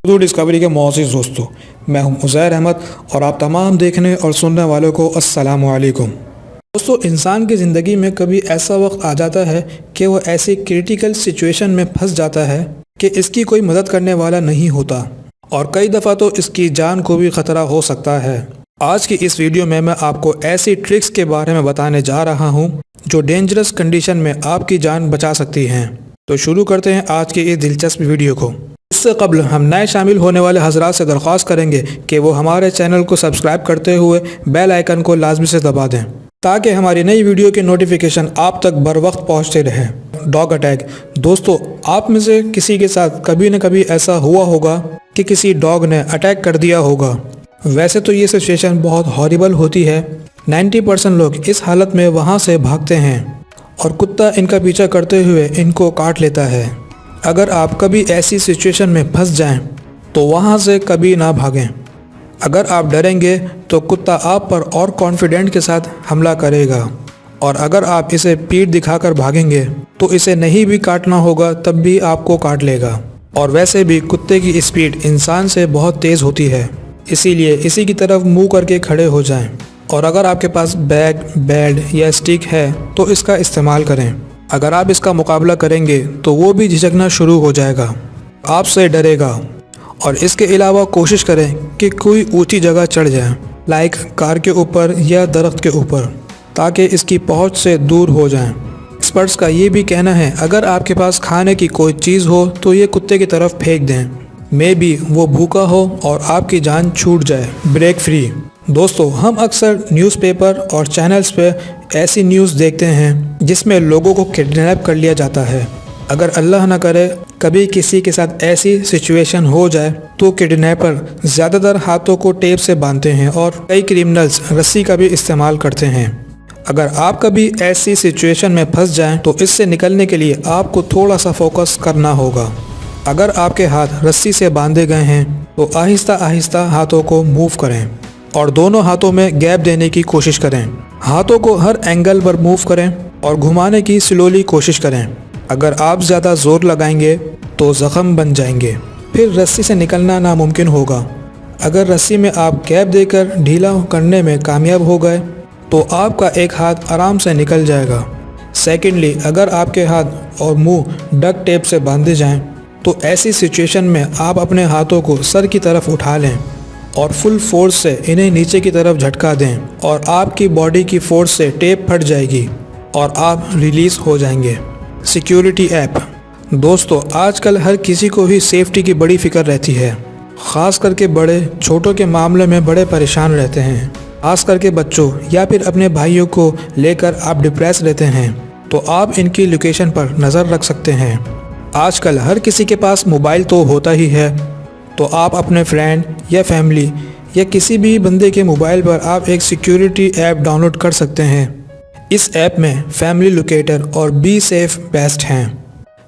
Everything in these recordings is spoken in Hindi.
उर्दू डिस्कवरी के मोअज़्ज़िज़ दोस्तों, मैं हूं उज़ैर अहमद और आप तमाम देखने और सुनने वालों को अस्सलामु अलैकुम। दोस्तों, इंसान की ज़िंदगी में कभी ऐसा वक्त आ जाता है कि वो ऐसी क्रिटिकल सिचुएशन में फंस जाता है कि इसकी कोई मदद करने वाला नहीं होता और कई दफ़ा तो इसकी जान को भी ख़तरा हो सकता है। आज की इस वीडियो में मैं आपको ऐसी ट्रिक्स के बारे में बताने जा रहा हूं जो डेंजरस कंडीशन में आपकी जान बचा सकती हैं। तो शुरू करते हैं आज की इस दिलचस्प वीडियो को। इससे कबल हम नए शामिल होने वाले हजरात से दरख्वास्त करेंगे कि वो हमारे चैनल को सब्सक्राइब करते हुए बेल आइकन को लाजमी से दबा दें ताकि हमारी नई वीडियो की नोटिफिकेशन आप तक बर वक्त पहुँचते रहे। Dog attack. दोस्तों, आप में से किसी के साथ कभी न कभी ऐसा हुआ होगा कि किसी डॉग ने अटैक कर दिया होगा। वैसे तो ये सिचुएशन बहुत हॉरिबल होती है। 90% लोग इस हालत में वहाँ से भागते हैं और कुत्ता इनका पीछा करते हुए इनको काट लेता है। अगर आप कभी ऐसी सिचुएशन में फंस जाएं तो वहाँ से कभी ना भागें। अगर आप डरेंगे तो कुत्ता आप पर और कॉन्फिडेंट के साथ हमला करेगा और अगर आप इसे पीठ दिखाकर भागेंगे तो इसे नहीं भी काटना होगा तब भी आपको काट लेगा। और वैसे भी कुत्ते की स्पीड इंसान से बहुत तेज़ होती है, इसीलिए इसी की तरफ मुंह करके खड़े हो जाएं। और अगर आपके पास बैग, बेल्ट या स्टिक है तो इसका इस्तेमाल करें। अगर आप इसका मुकाबला करेंगे तो वो भी झिझकना शुरू हो जाएगा, आपसे डरेगा। और इसके अलावा कोशिश करें कि कोई ऊंची जगह चढ़ जाए, लाइक कार के ऊपर या दरख्त के ऊपर, ताकि इसकी पहुंच से दूर हो जाएं। एक्सपर्ट्स का ये भी कहना है अगर आपके पास खाने की कोई चीज़ हो तो ये कुत्ते की तरफ फेंक दें, मे बी वो भूखा हो और आपकी जान छूट जाए। Break free. दोस्तों, हम अक्सर न्यूज़पेपर और चैनल्स पे ऐसी न्यूज़ देखते हैं जिसमें लोगों को किडनैप कर लिया जाता है। अगर अल्लाह ना करे कभी किसी के साथ ऐसी सिचुएशन हो जाए तो किडनैपर ज़्यादातर हाथों को टेप से बांधते हैं और कई क्रिमिनल्स रस्सी का भी इस्तेमाल करते हैं। अगर आप कभी ऐसी सिचुएशन में फंस जाएं तो इससे निकलने के लिए आपको थोड़ा सा फोकस करना होगा। अगर आपके हाथ रस्सी से बांधे गए हैं तो आहिस्ता आहिस्ता हाथों को मूव करें और दोनों हाथों में गैप देने की कोशिश करें। हाथों को हर एंगल पर मूव करें और घुमाने की स्लोली कोशिश करें। अगर आप ज़्यादा ज़ोर लगाएंगे तो ज़ख्म बन जाएंगे, फिर रस्सी से निकलना नामुमकिन होगा। अगर रस्सी में आप गैप देकर ढीला करने में कामयाब हो गए तो आपका एक हाथ आराम से निकल जाएगा। सेकेंडली, अगर आपके हाथ और मुंह डक टेप से बांधे जाएं तो ऐसी सिचुएशन में आप अपने हाथों को सर की तरफ उठा लें और फुल फोर्स से इन्हें नीचे की तरफ झटका दें और आपकी बॉडी की फोर्स से टेप फट जाएगी और आप रिलीज़ हो जाएंगे। Security app. दोस्तों, आजकल हर किसी को ही सेफ्टी की बड़ी फिक्र रहती है, ख़ास करके बड़े छोटों के मामले में बड़े परेशान रहते हैं। खास करके बच्चों या फिर अपने भाइयों को लेकर आप डिप्रेस रहते हैं तो आप इनकी लोकेशन पर नज़र रख सकते हैं। आजकल हर किसी के पास मोबाइल तो होता ही है, तो आप अपने फ्रेंड या फैमिली या किसी भी बंदे के मोबाइल पर आप एक सिक्योरिटी ऐप डाउनलोड कर सकते हैं। इस ऐप में फैमिली लोकेटर और बी सेफ बेस्ट हैं।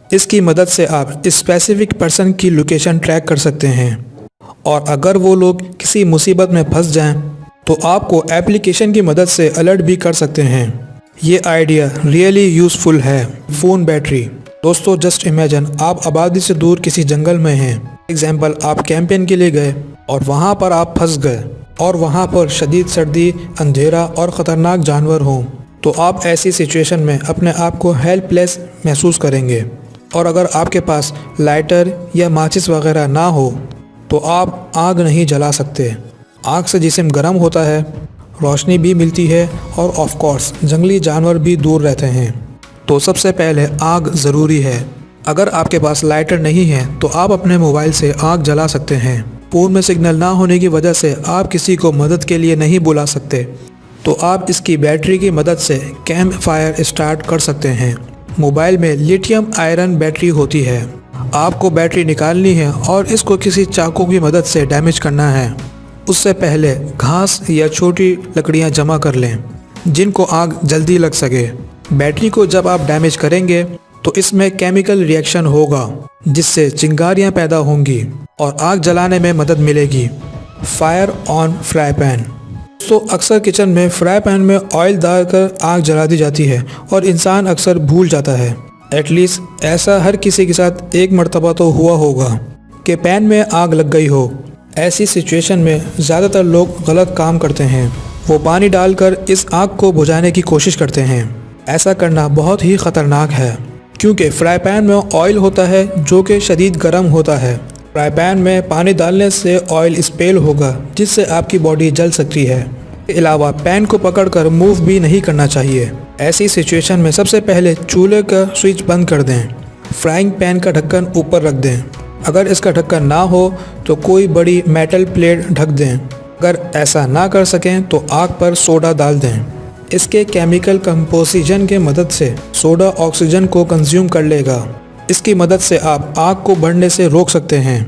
इसकी मदद से आप स्पेसिफिक पर्सन की लोकेशन ट्रैक कर सकते हैं और अगर वो लोग किसी मुसीबत में फंस जाएं तो आपको एप्लीकेशन की मदद से अलर्ट भी कर सकते हैं। ये आइडिया रियली यूज़फुल है। Phone battery. दोस्तों, जस्ट इमेजिन आप आबादी से दूर किसी जंगल में हैं। एग्जाम्पल, आप कैंपेन के लिए गए और वहाँ पर आप फंस गए और वहाँ पर शदीद सर्दी, अंधेरा और ख़तरनाक जानवर हों तो आप ऐसी सिचुएशन में अपने आप को हेल्पलेस महसूस करेंगे। और अगर आपके पास लाइटर या माचिस वगैरह ना हो तो आप आग नहीं जला सकते। आग से जिस्म गर्म होता है, रोशनी भी मिलती है और ऑफ कोर्स जंगली जानवर भी दूर रहते हैं। तो सबसे पहले आग ज़रूरी है। अगर आपके पास लाइटर नहीं है तो आप अपने मोबाइल से आग जला सकते हैं। फ़ोन में सिग्नल ना होने की वजह से आप किसी को मदद के लिए नहीं बुला सकते तो आप इसकी बैटरी की मदद से कैंप फायर स्टार्ट कर सकते हैं। मोबाइल में लिथियम आयरन बैटरी होती है। आपको बैटरी निकालनी है और इसको किसी चाकू की मदद से डैमेज करना है। उससे पहले घास या छोटी लकड़ियां जमा कर लें जिनको आग जल्दी लग सके। बैटरी को जब आप डैमेज करेंगे तो इसमें केमिकल रिएक्शन होगा जिससे चिंगारियां पैदा होंगी और आग जलाने में मदद मिलेगी। Fire on fry pan. तो अक्सर किचन में फ्राई पैन में ऑयल डालकर आग जला दी जाती है और इंसान अक्सर भूल जाता है। एटलीस्ट ऐसा हर किसी के साथ एक मर्तबा तो हुआ होगा। कि पैन में आग लग गई हो। ऐसी सिचुएशन में ज़्यादातर लोग गलत काम करते हैं, वो पानी डालकर इस आग को बुझाने की कोशिश करते हैं। ऐसा करना बहुत ही ख़तरनाक है, क्योंकि फ्राई पैन में ऑयल होता है जो कि शदीद गर्म होता है। फ्राई पैन में पानी डालने से ऑयल स्पेल होगा, जिससे आपकी बॉडी जल सकती है। इसके अलावा पैन को पकड़कर मूव भी नहीं करना चाहिए। ऐसी सिचुएशन में सबसे पहले चूल्हे का स्विच बंद कर दें, फ्राइंग पैन का ढक्कन ऊपर रख दें। अगर इसका ढक्कन ना हो तो कोई बड़ी मेटल प्लेट ढक दें। अगर ऐसा ना कर सकें तो आग पर सोडा डाल दें। इसके केमिकल कंपोजिशन के मदद से सोडा ऑक्सीजन को कंज्यूम कर लेगा। इसकी मदद से आप आग को बढ़ने से रोक सकते हैं।